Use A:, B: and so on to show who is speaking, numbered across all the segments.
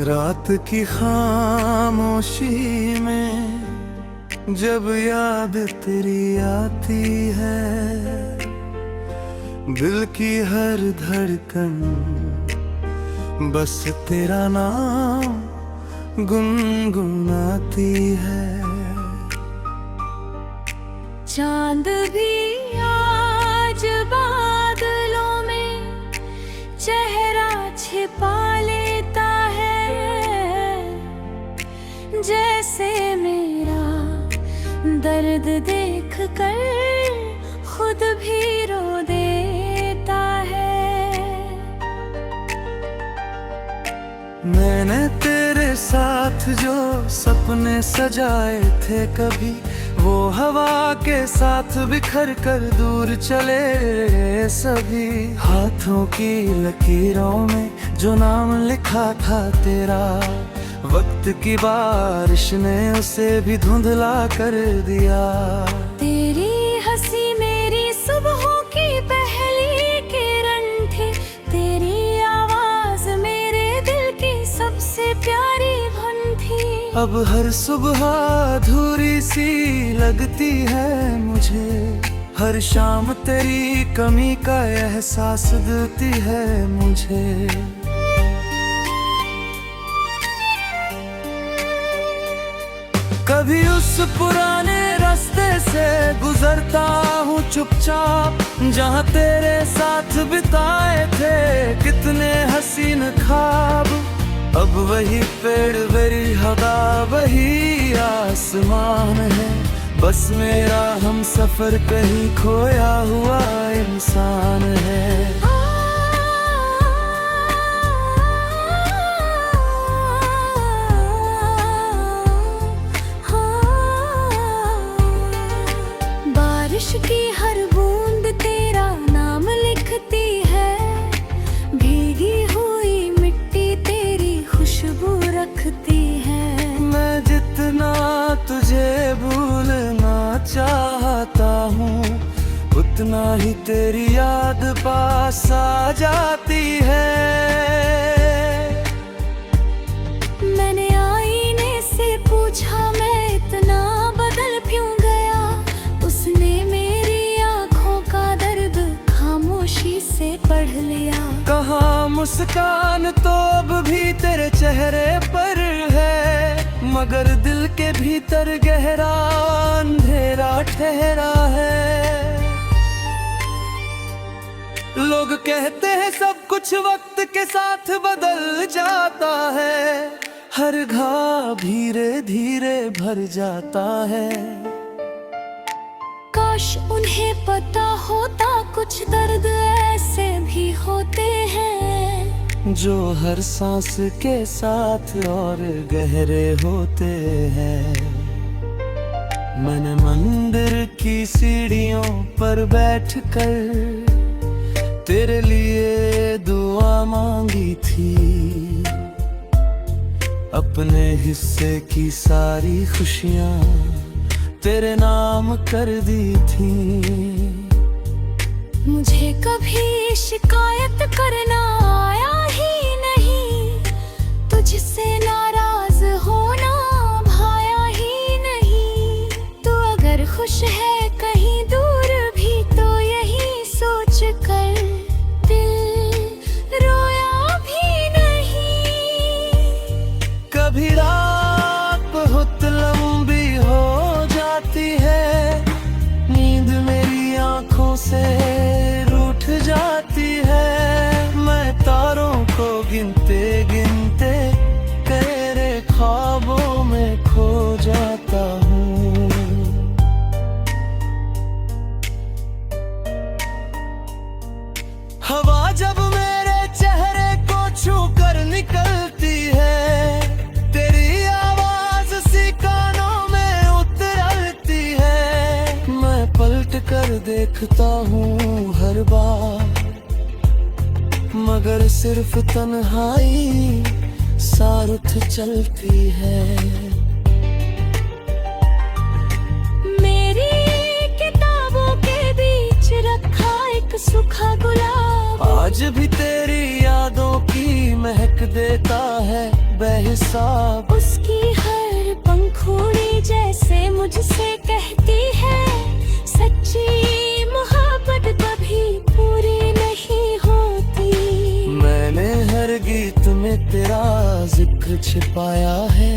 A: रात की खामोशी में जब याद तेरी आती है, दिल की हर धड़कन बस तेरा नाम गुनगुनाती है।
B: चांद भी आज बादलों में चेहरा छिपा लेता है, जैसे मेरा दर्द देख कर खुद भी रो देता है।
A: मैंने तेरे साथ जो सपने सजाए थे, कभी वो हवा के साथ बिखर कर दूर चले सभी। हाथों की लकीरों में जो नाम लिखा था तेरा, वक्त की बारिश ने उसे भी धुंधला कर दिया।
B: तेरी हंसी मेरी सुबहों की पहली किरण थी, तेरी आवाज मेरे दिल की सबसे प्यारी धुन थी।
A: अब हर सुबह अधूरी सी लगती है मुझे, हर शाम तेरी कमी का एहसास देती है मुझे। कभी उस पुराने रास्ते से गुजरता हूँ चुपचाप, जहाँ तेरे साथ बिताए थे कितने हसीन ख्वाब। अब वही पेड़ वही हवा वही आसमान है, बस मेरा हम सफर कहीं खोया हुआ इंसान है।
B: बारिश की हर बूंद तेरा नाम लिखती है, भीगी हुई मिट्टी तेरी खुशबू रखती है।
A: मैं जितना तुझे भूलना चाहता हूँ, उतना ही तेरी याद पास आ जाती है।
B: मैंने आईने से पूछा मैं इतना बदल क्यों गया, उसने मेरी आँखों का दर्द खामोशी से पढ़ लिया।
A: कहाँ मुस्कान तो अब भी तेरे चेहरे पर है, मगर दिल के भीतर गहरा अंधेरा ठहरा है। लोग कहते हैं सब कुछ वक्त के साथ बदल जाता है, हर घाव धीरे धीरे भर जाता है।
B: काश उन्हें पता होता कुछ दर्द ऐसे भी होते हैं,
A: जो हर सांस के साथ और गहरे होते हैं। मैंने मंदिर की सीढ़ियों पर बैठकर तेरे लिए दुआ मांगी थी, अपने हिस्से की सारी खुशियाँ तेरे नाम कर दी थी।
B: मुझे कभी शिकायत करना आया ही नहीं, तुझसे नाराज होना भाया ही नहीं। तू अगर खुश है कहीं दूर भी तो यही सोच कर दिल रोया भी नहीं।
A: कभी रात बहुत लंबी हो जाती है, नींद मेरी आंखों से रूठ जाती है। मैं तारों को गिनते गिनते तेरे ख्वाबों में खो जाता हूँ। हवा जब मेरे चेहरे को छू कर निकलती है, तेरी आवाज सी कानों में उतरती है। मैं पलट कर देखता हूँ हर बार, मगर सिर्फ तन्हाई साथ चलती है।
B: मेरी किताबों के बीच रखा एक सूखा गुलाब
A: आज भी तेरी यादों की महक देता है। बेहिसाब।
B: उसकी हर पंखुड़ी जैसे मुझसे कहती है, सच्ची मोहब्बत कभी पूरी नहीं होती।
A: मैंने हर गीत में तेरा जिक्र छिपाया है,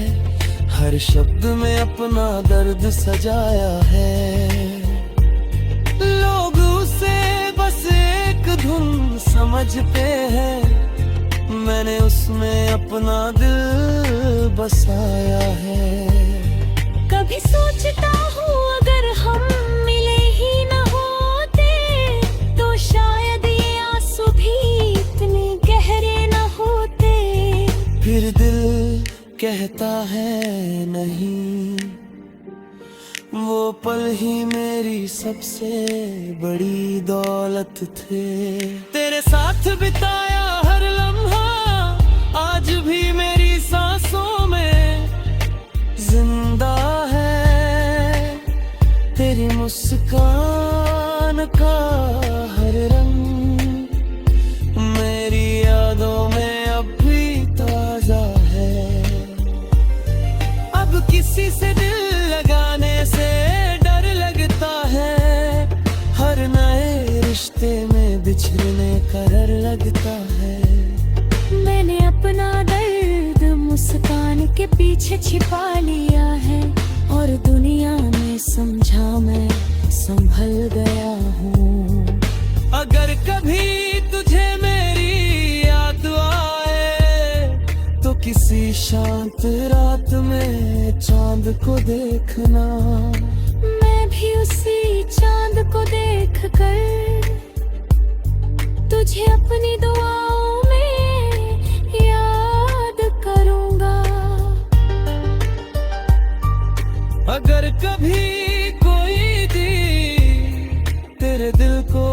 A: हर शब्द में अपना दर्द सजाया है। लोग उसे बस एक धुन समझते हैं, मैंने उसमें अपना दिल बसाया है।
B: कभी सोचता हूँ अगर हम मिले ही न होते, तो शायद ये आंसू भी इतने गहरे न होते।
A: फिर दिल कहता है नहीं, वो पल ही मेरी सबसे बड़ी दौलत थे। तेरे साथ बिताया हर लम्हा आज भी मेरी सांसों में जिंदा है। तेरी मुस्कान का हर रंग मेरी यादों में अब भी ताजा है। अब किसी से दिल लगाने से डर लगता है, हर नए रिश्ते में बिछड़ने का डर लगता है।
B: मैंने अपना दर्द मुस्कान के पीछे छिपा लिया है, और दुनिया में समझा मैं संभल गया हूँ।
A: अगर कभी तुझे मेरी याद आए, तो किसी शांत रात में चांद को देखना।
B: मैं भी उसी चांद को देख कर तुझे अपनी दुआओं में याद करूँगा।
A: अगर कभी कोई तेरे दिल को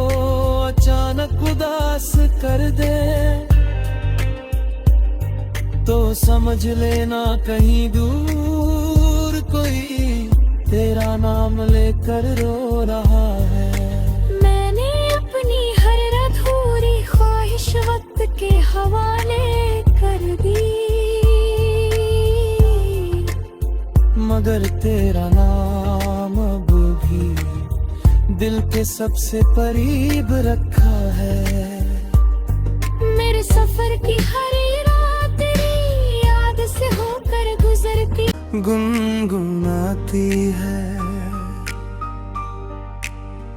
A: अचानक उदास कर दे, तो समझ लेना कहीं दूर कोई तेरा नाम लेकर रो रहा है।
B: मैंने अपनी हर अधूरी ख्वाहिश वक्त के हवाले कर दी,
A: मगर तेरा नाम अब भी दिल के सबसे करीब रखा है।
B: मेरे सफर की हर रात तेरी याद से होकर गुजरती
A: गुनगुनाती है।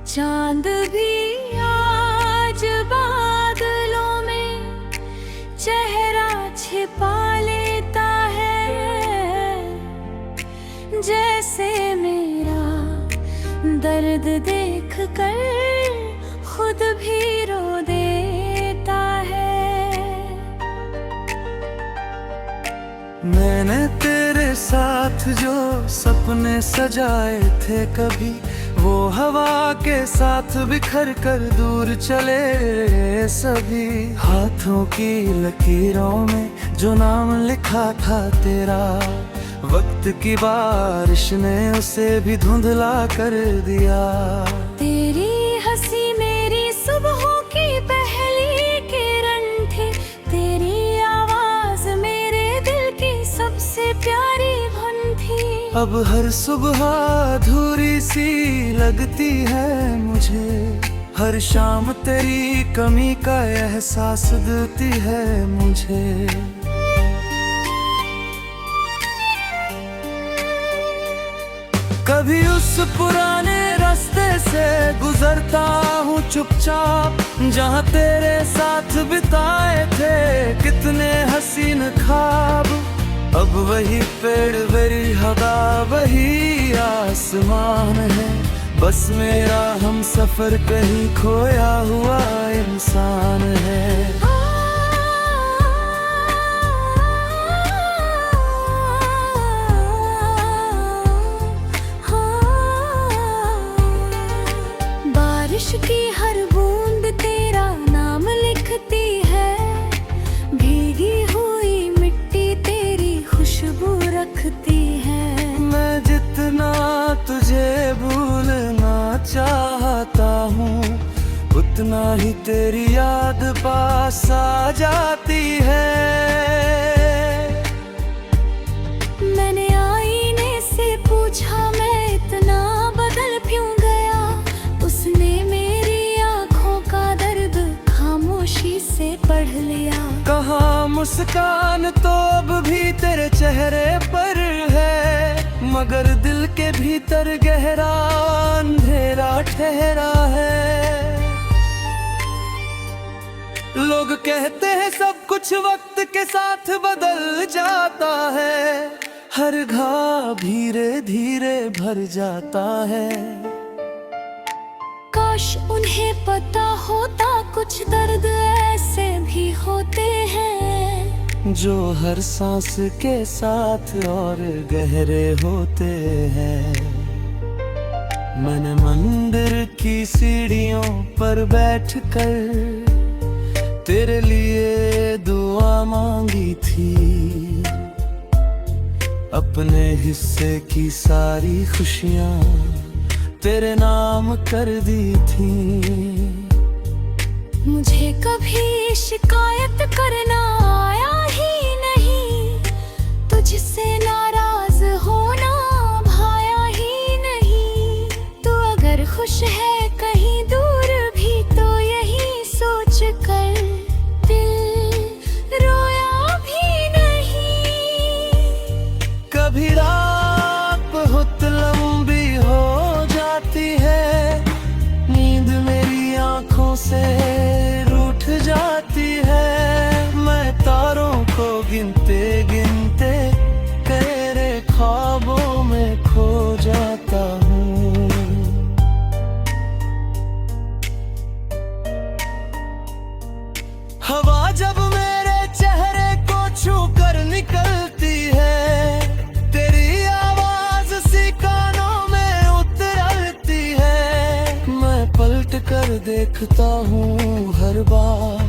B: चांद भी आज बादलों में चेहरा छिपा लेता है, जैसे मेरा दर्द देख कर खुद भी रो देता है।
A: मैंने तेरे साथ जो सपने सजाए थे कभी, वो हवा के साथ बिखर कर दूर चले सभी। हाथों की लकीरों में जो नाम लिखा था तेरा, वक्त की बारिश ने उसे भी धुंधला कर दिया।
B: तेरी हंसी मेरी सुबहों की पहली किरण थी, तेरी आवाज मेरे दिल की सबसे प्यारी धुन थी।
A: अब हर सुबह अधूरी सी लगती है मुझे, हर शाम तेरी कमी का एहसास देती है मुझे। कभी उस पुराने रास्ते से गुजरता हूँ चुपचाप, जहाँ तेरे साथ बिताए थे कितने हसीन ख्वाब। अब वही पेड़ वही हवा वही आसमान है, बस मेरा हम सफर कहीं खोया हुआ इंसान है।
B: बारिश की हर बूंद तेरा नाम लिखती है, भीगी हुई मिट्टी तेरी खुशबू रखती है।
A: मैं जितना तुझे भूलना चाहता हूँ, उतना ही तेरी याद पास आ जाती है। मुस्कान तो अब भी तेरे चेहरे पर है, मगर दिल के भीतर गहरा अंधेरा ठहरा है। लोग कहते हैं सब कुछ वक्त के साथ बदल जाता है, हर घाव धीरे धीरे भर जाता है।
B: काश उन्हें पता होता कुछ दर्द ऐसे भी होते हैं,
A: जो हर सांस के साथ और गहरे होते हैं। मैंने मंदिर की सीढ़ियों पर बैठकर तेरे लिए दुआ मांगी थी, अपने हिस्से की सारी खुशियां तेरे नाम कर दी थी।
B: मुझे कभी शिकायत करना आया ही नहीं, तुझसे नाराज होना भाया ही नहीं। तू अगर खुश है कहीं दूर भी तो यही सोच कर दिल रोया भी नहीं।
A: कभी रात बहुत लंबी हो जाती है, नींद मेरी आंखों से रूठ जाती है। मैं तारों को गिनते गिनते तेरे ख्वाबों में खो जाता हूँ। हवा जब मेरे चेहरे को छू कर निकलती है, तेरी आवाज सी कानों में उतरती है। मैं पलट कर देखता हूँ हर बार,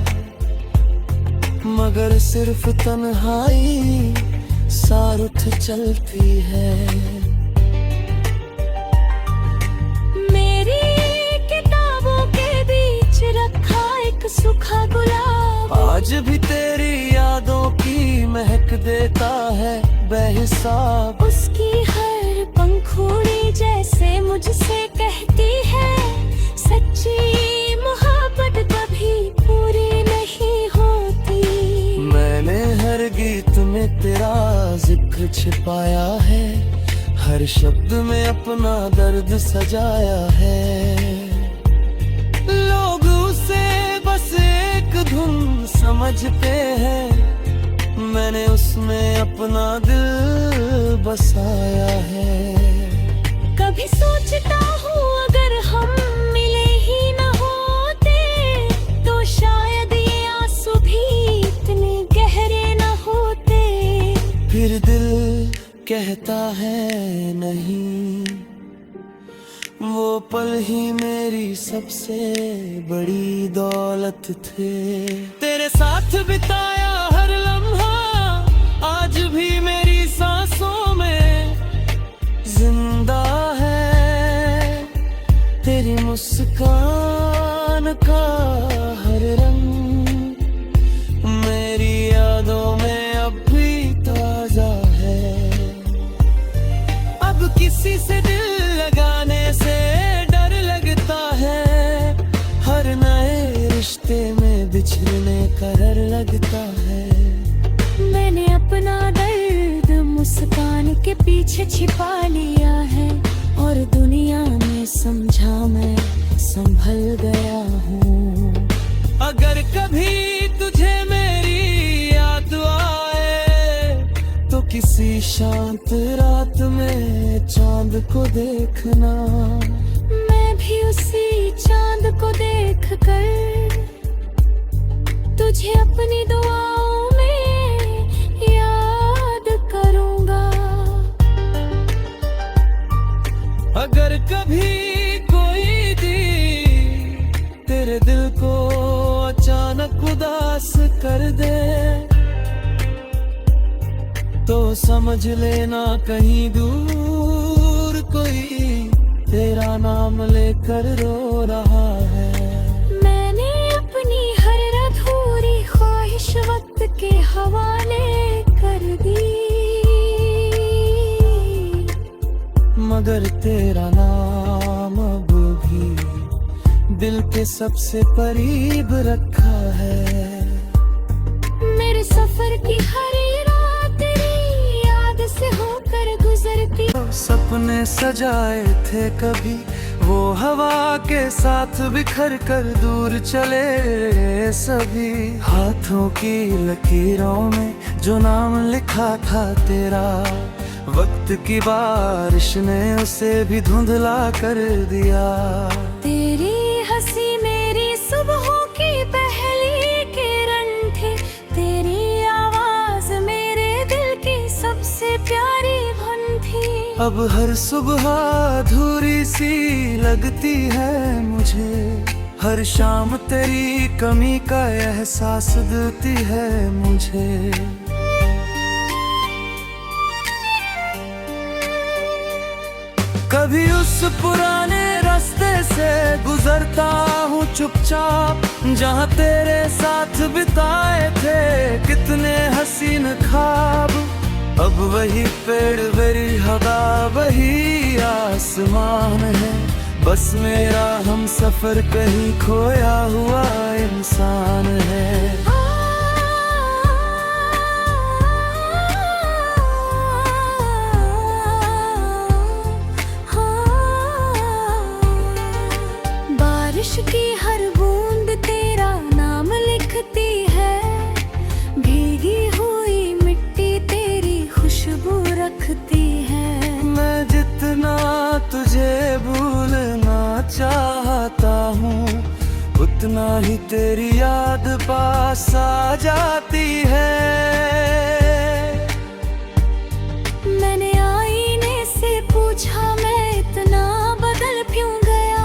A: मगर सिर्फ तन्हाई सार उठ चलती है।
B: मेरी किताबों के बीच रखा एक सूखा गुलाब,
A: आज भी तेरी यादों की महक देता है बेहिसाब।
B: उसकी हर पंखुड़ी जैसे मुझसे कहती है, सच्ची मोहब्बत कभी पूरी नहीं होती।
A: मैंने हर गीत में तेरा जिक्र छिपाया है, हर शब्द में अपना दर्द सजाया है। लोग उसे बस एक धुन समझते हैं, मैंने उसमें अपना दिल बसाया है।
B: कभी सोचता हूँ अगर हम मिले ही न होते, तो शायद ये आंसू भी इतने गहरे न होते।
A: फिर दिल कहता है नहीं, वो पल ही मेरी सबसे बड़ी दौलत थे। तेरे साथ बिताया हर लम्हा आज भी मेरी सांसों में जिंदा है। तेरी मुस्कान का हर रंग मेरी यादों में अब भी ताजा है। अब किसी से दिल लगाने से डर लगता है, हर नए रिश्ते में बिछड़ने का डर लगता है।
B: मैंने अपना दर्द मुस्कान के पीछे छिपा लिया है, और दुनिया में समझा मैं संभल गया हूँ।
A: अगर कभी तुझे मेरी याद आए, तो किसी शांत रात में चांद को देखना।
B: मैं भी उसी चांद को देख कर तुझे अपनी दुआओं में याद करूँगा।
A: अगर कभी कोई दी तेरे दिल को अचानक उदास कर दे, तो समझ लेना कहीं दूर कोई तेरा नाम लेकर रो रहा है।
B: मैंने अपनी हर अधूरी ख्वाहिश वक्त के हवाले कर दी,
A: मगर तेरा नाम अब भी दिल के सबसे करीब रखा है।
B: मेरे मेरे सफर की हर रात तेरी याद से होकर गुजरती।
A: सपने सजाए थे कभी वो हवा के साथ बिखर कर दूर चले सभी। हाथों की लकीरों में जो नाम लिखा था तेरा, वक्त की बारिश ने उसे भी धुंधला कर दिया।
B: तेरी हंसी मेरी सुबहों की पहली किरण थी, तेरी आवाज मेरे दिल की सबसे प्यारी धुन थी।
A: अब हर सुबह अधूरी सी लगती है मुझे, हर शाम तेरी कमी का एहसास देती है मुझे। कभी उस पुराने रास्ते से गुजरता हूँ चुपचाप, जहाँ तेरे साथ बिताए थे कितने हसीन ख्वाब। अब वही पेड़ वही हवा वही आसमान है, बस मेरा हम सफर कहीं खोया हुआ इंसान है।
B: बारिश की हर बूंद तेरा नाम लिखती है, भीगी हुई मिट्टी तेरी खुशबू रखती है।
A: मैं जितना तुझे भूलना चाहता हूँ, उतना ही तेरी याद पास आ जाती है।
B: मैंने आईने से पूछा मैं इतना बदल क्यों गया,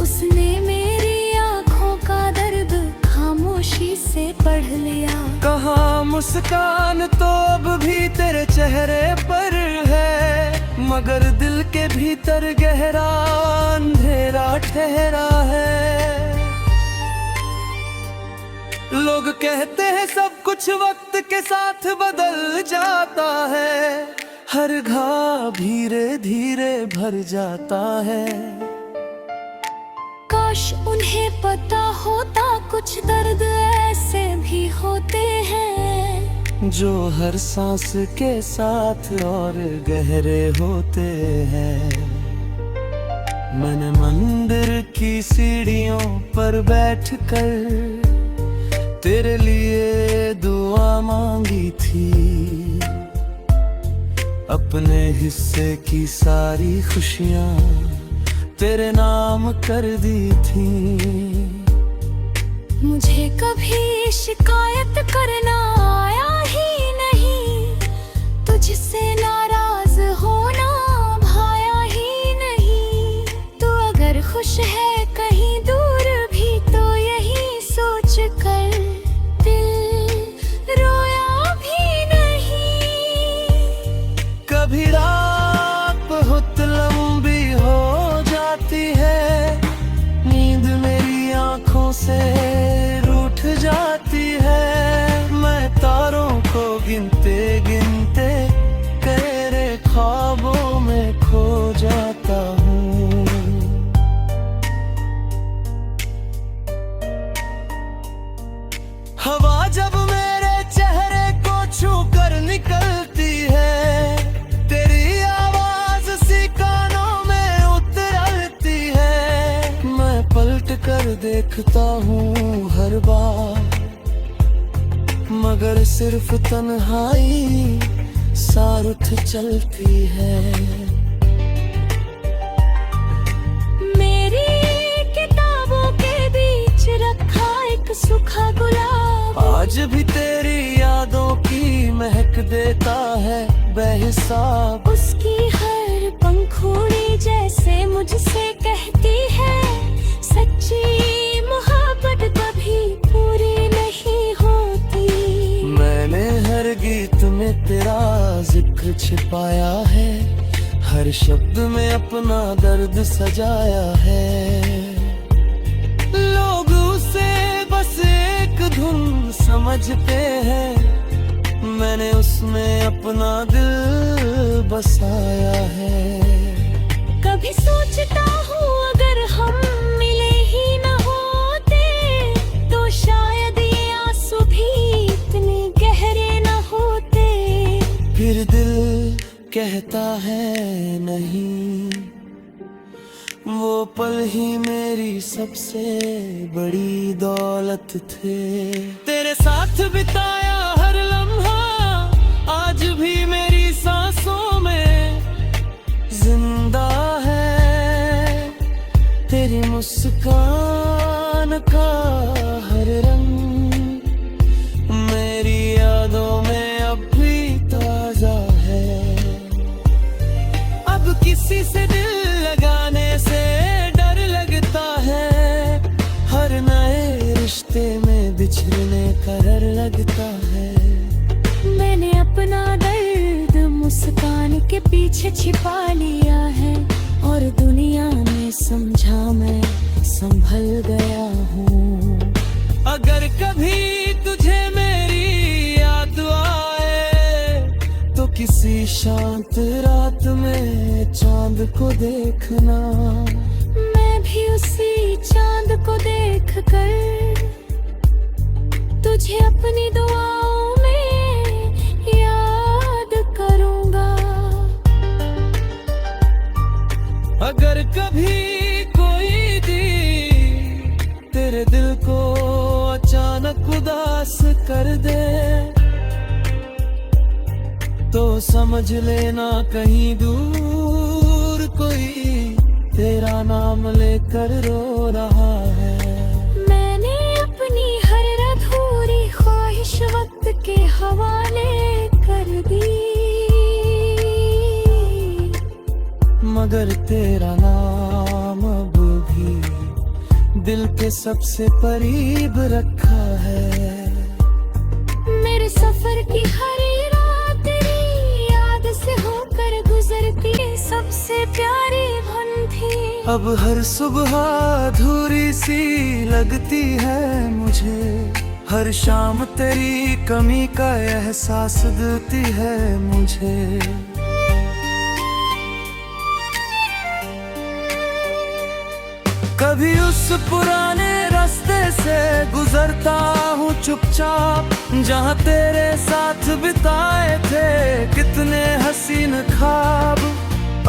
B: उसने मेरी आँखों का दर्द खामोशी से पढ़ लिया।
A: कहाँ मुस्कान तो अब भी तेरे चेहरे पर है, मगर दिल के भीतर गहरा अंधेरा ठहरा है। लोग कहते हैं सब कुछ वक्त के साथ बदल जाता है, हर घाव धीरे धीरे भर जाता है।
B: काश उन्हें पता होता कुछ दर्द ऐसे भी होते हैं,
A: जो हर सांस के साथ और गहरे होते हैं। मैंने मंदिर की सीढ़ियों पर बैठकर तेरे लिए दुआ मांगी थी, अपने हिस्से की सारी खुशियाँ तेरे नाम कर दी थी।
B: मुझे कभी शिकायत करना आया ही नहीं, तुझसे नाराज होना भाया ही नहीं। तू अगर खुश है कहीं दूर भी तो यही सोच कर दिल रोया भी नहीं।
A: कभी रात बहुत लंबी हो जाती है, नींद मेरी आंखों से रूठ जाती है। मैं तारों को गिनते गिनते तेरे ख्वाबों में खो जाता हूँ। हवा जब मेरे चेहरे को छू कर निकलती है, तेरी आवाज सी कानों में उतरती है। मैं पलट कर देखता हूँ हर बार, मगर सिर्फ तन्हाई सारुथ चलती है।
B: मेरी किताबों के बीच रखा एक सूखा गुलाब,
A: आज भी तेरी यादों की महक देता है बेहिसाब।
B: उसकी हर पंखुड़ी जैसे मुझसे कहती है, सच्ची मोहब्बत कभी पूरी नहीं होती।
A: मैंने हर गीत में तेरा जिक्र छिपाया है, हर शब्द में अपना दर्द सजाया है। लोग उसे बस एक धुन समझते हैं, मैंने उसमें अपना दिल बसाया है।
B: कभी सोचता हूँ अगर हम मिले ही न होते, तो शायद ये आंसू भी इतने
A: कहता है नहीं, वो पल ही मेरी सबसे बड़ी दौलत थे। तेरे साथ बिताया हर लम्हा आज भी मेरी सांसों में जिंदा है। तेरी मुस्कान का हर रंग मेरी यादों में अब भी ताजा है। अब किसी से दिल लगाने से डर लगता है, हर नए रिश्ते में बिछड़ने का डर लगता है।
B: मैंने अपना दर्द मुस्कान के पीछे छिपा लिया है, और दुनिया में समझा मैं संभल गया हूँ।
A: अगर कभी तुझे मेरी याद आए तो किसी शांत रात में चांद को देखना।
B: मैं भी उसी चांद को देख कर तुझे अपनी दुआओं में याद करूँगा।
A: अगर कभी कोई तेरे दिल को अचानक उदास कर दे तो समझ लेना कहीं दूर कोई तेरा नाम लेकर रो रहा है।
B: मैंने अपनी हर अधूरी ख्वाहिश वक्त के हवाले कर दी,
A: मगर तेरा नाम अब भी दिल के सबसे करीब रखा है।
B: मेरे सफर की हर रात तेरी याद से होकर गुजरती सबसे प्यारी धुन थी।
A: अब हर सुबह अधूरी सी लगती है मुझे, हर शाम तेरी कमी का एहसास देती है मुझे। कभी उस पुराने रास्ते से गुजरता हूँ चुपचाप, जहाँ तेरे साथ बिताए थे कितने हसीन ख्वाब।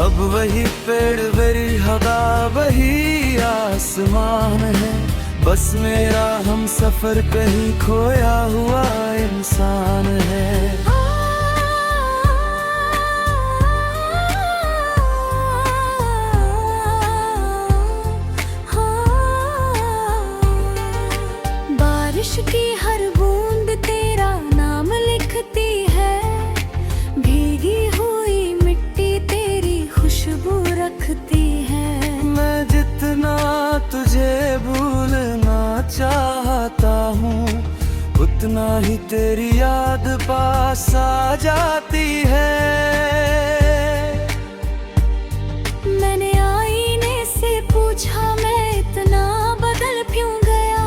A: अब वही पेड़ वही हवा वही आसमान है, बस मेरा हम सफर कहीं खोया हुआ इंसान है।
B: बारिश की हर बूंद तेरा नाम लिखती है, भीगी हुई मिट्टी तेरी खुशबू रखती है।
A: मैं जितना तुझे भूलना चाहता हूँ उतना ही तेरी याद पास आ जाती है।
B: मैंने आईने से पूछा मैं इतना बदल क्यों गया,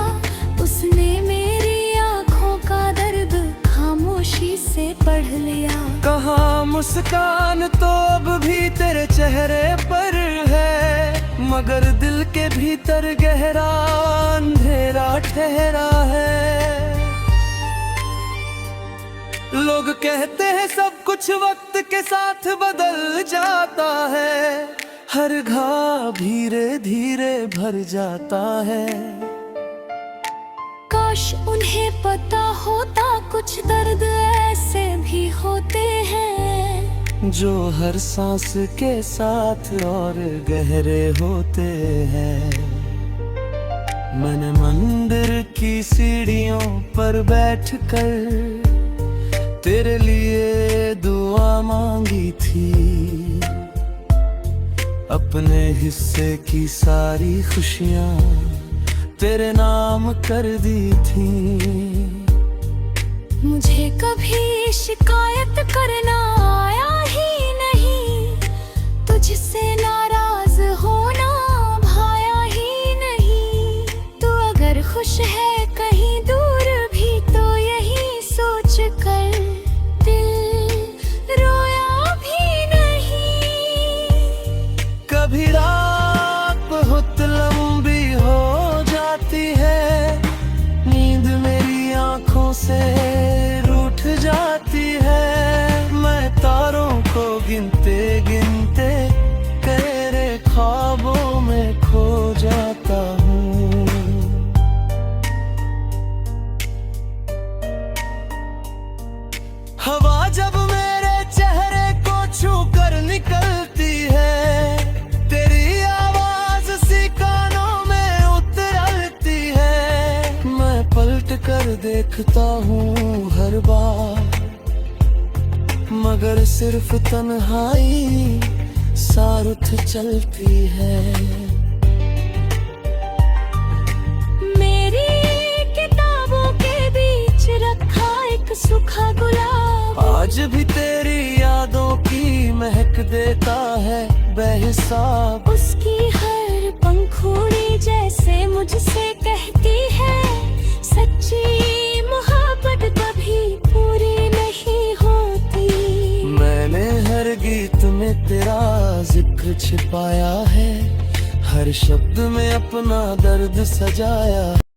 B: उसने मेरी आँखों का दर्द खामोशी से पढ़ लिया।
A: कहाँ मुस्कान तो अब भी तेरे चेहरे पर है, मगर दिल के भीतर गहरा अंधेरा ठहरा है। लोग कहते हैं सब कुछ वक्त के साथ बदल जाता है, हर घाव धीरे धीरे भर जाता है।
B: काश उन्हें पता होता कुछ दर्द ऐसे भी होते हैं,
A: जो हर सांस के साथ और गहरे होते हैं। मैंने मंदिर की सीढ़ियों पर बैठकर तेरे लिए दुआ मांगी थी, अपने हिस्से की सारी खुशियाँ तेरे नाम कर दी थी।
B: मुझे कभी शिकायत करना आया ही नहीं, तुझसे नाराज होना भाया ही नहीं। तू अगर खुश है कहीं दूर भी तो यही सोच कर दिल रोया भी नहीं।
A: कभी रात बहुत लंबी हो जाती है, नींद मेरी आंखों से रूठ जाती है। मैं तारों को गिनती देखता हूँ हर बार, मगर सिर्फ तन्हाई सारुथ चलती है।
B: मेरी किताबों के बीच रखा एक सूखा गुलाब,
A: आज भी तेरी यादों की महक देता है बेहिसाब।
B: उसकी हर पंखुड़ी जैसे मुझसे कहती है, सच्ची मोहब्बत कभी पूरी नहीं होती।
A: मैंने हर गीत में तेरा जिक्र छिपाया है, हर शब्द में अपना दर्द सजाया।